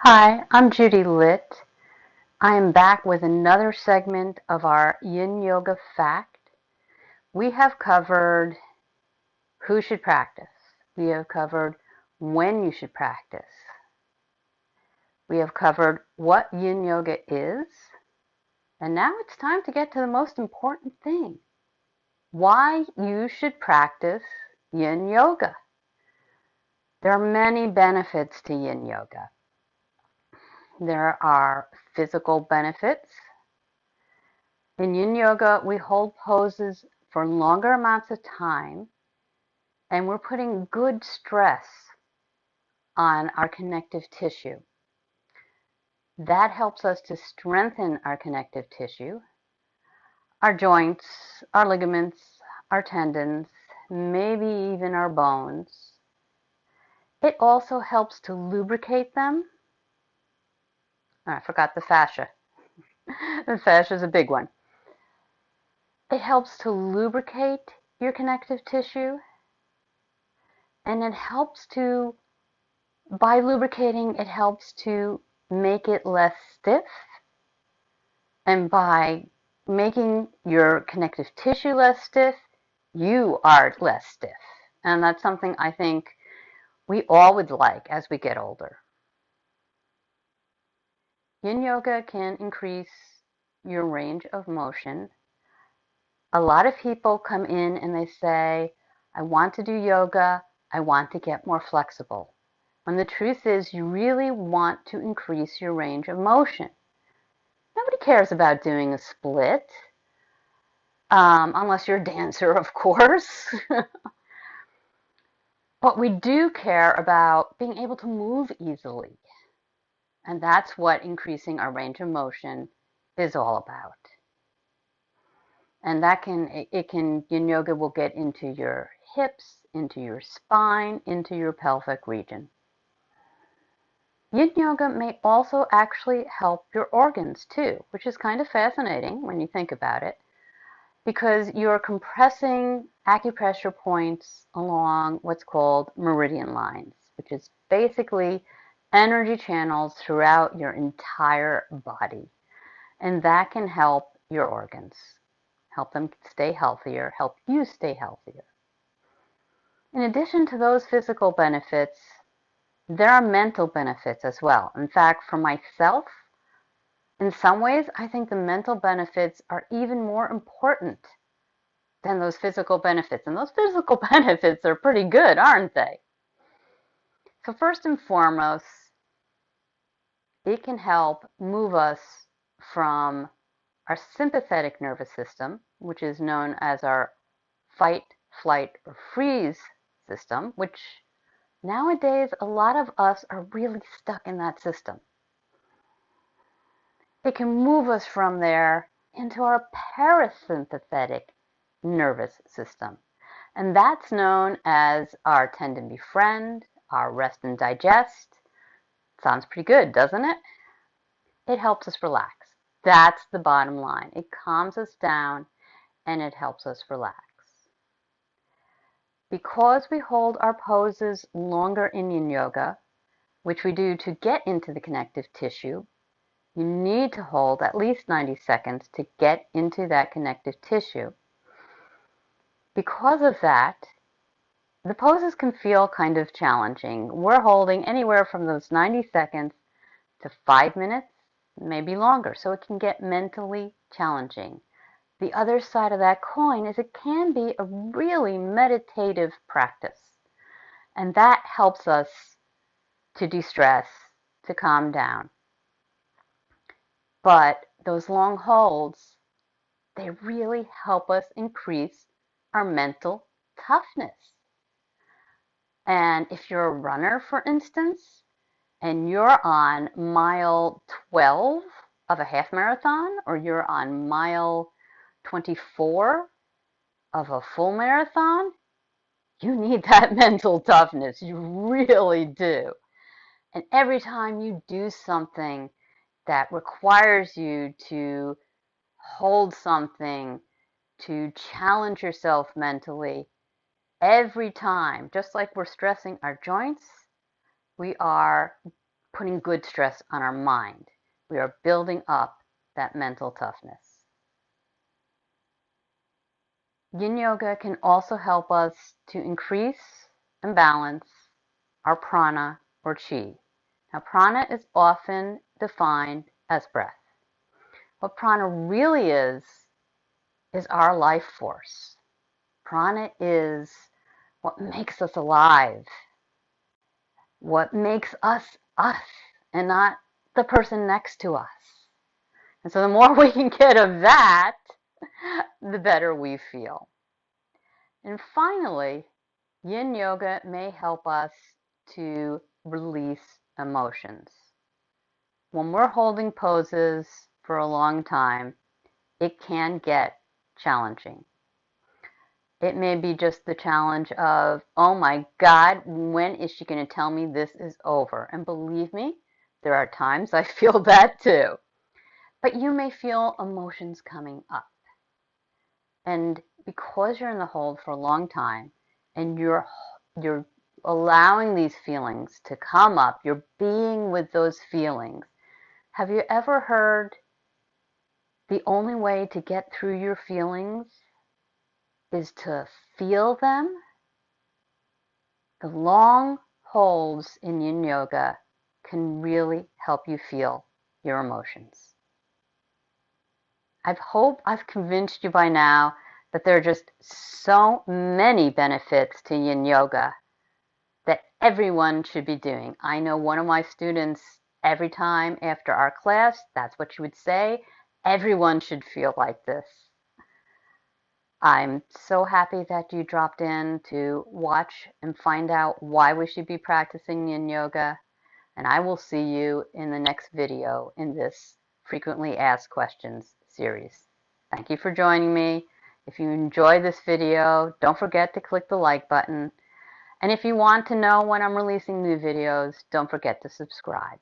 Hi, I'm Judy Litt. I am back with another segment of our Yin Yoga Fact. We have covered who should practice. We have covered when you should practice. We have covered what Yin Yoga is. And now it's time to get to the most important thing. Why you should practice Yin Yoga. There are many benefits to Yin Yoga. There are physical benefits. In Yin Yoga, we hold poses for longer amounts of time, and we're putting good stress on our connective tissue. That helps us to strengthen our connective tissue, our joints, our ligaments, our tendons, maybe even our bones. It also helps to lubricate them. Oh, I forgot the fascia. The fascia is a big one. It helps to lubricate your connective tissue, and it helps to, by lubricating, it helps to make it less stiff. And by making your connective tissue less stiff, you are less stiff. And that's something I think we all would like as we get older. Yin Yoga can increase your range of motion. A lot of people come in and they say, I want to do yoga, I want to get more flexible. When the truth is, you really want to increase your range of motion. Nobody cares about doing a split, unless you're a dancer, of course. But we do care about being able to move easily. And that's what increasing our range of motion is all about. And Yin Yoga will get into your hips, into your spine, into your pelvic region. Yin Yoga may also actually help your organs too, which is kind of fascinating when you think about it, because you're compressing acupressure points along what's called meridian lines, which is basically energy channels throughout your entire body. And that can help your organs, help them stay healthier, help you stay healthier. In addition to those physical benefits, there are mental benefits as well. In fact, for myself, in some ways, I think the mental benefits are even more important than those physical benefits. And those physical benefits are pretty good, aren't they? So first and foremost, it can help move us from our sympathetic nervous system, which is known as our fight, flight, or freeze system, which nowadays a lot of us are really stuck in that system. It can move us from there into our parasympathetic nervous system. And that's known as our tend and befriend, our rest and digest. Sounds pretty good, doesn't it? It helps us relax. That's the bottom line. It calms us down and it helps us relax. Because we hold our poses longer in Yin Yoga, which we do to get into the connective tissue, you need to hold at least 90 seconds to get into that connective tissue. Because of that, the poses can feel kind of challenging. We're holding anywhere from those 90 seconds to 5 minutes, maybe longer, so it can get mentally challenging. The other side of that coin is it can be a really meditative practice, and that helps us to de-stress, to calm down. But those long holds, they really help us increase our mental toughness. And if you're a runner, for instance, and you're on mile 12 of a half marathon, or you're on mile 24 of a full marathon, you need that mental toughness. You really do. And every time you do something that requires you to hold something, to challenge yourself mentally, every time, just like we're stressing our joints, we are putting good stress on our mind. We are building up that mental toughness. Yin Yoga can also help us to increase and balance our prana or chi. Now, prana is often defined as breath. What prana really is our life force. Prana is what makes us alive, what makes us us, and not the person next to us. And so the more we can get of that, the better we feel. And finally, Yin Yoga may help us to release emotions. When we're holding poses for a long time, it can get challenging. It may be just the challenge of, oh my God, when is she going to tell me this is over? And believe me, there are times I feel that too. But you may feel emotions coming up. And because you're in the hold for a long time and you're allowing these feelings to come up, you're being with those feelings. Have you ever heard the only way to get through your feelings is to feel them? The long holds in Yin Yoga can really help you feel your emotions. I hope I've convinced you by now that there are just so many benefits to Yin Yoga that everyone should be doing. I know one of my students, every time after our class, that's what she would say, everyone should feel like this. I'm so happy that you dropped in to watch and find out why we should be practicing Yin Yoga, and I will see you in the next video in this Frequently Asked Questions series. Thank you for joining me. If you enjoyed this video, don't forget to click the like button. And if you want to know when I'm releasing new videos, don't forget to subscribe.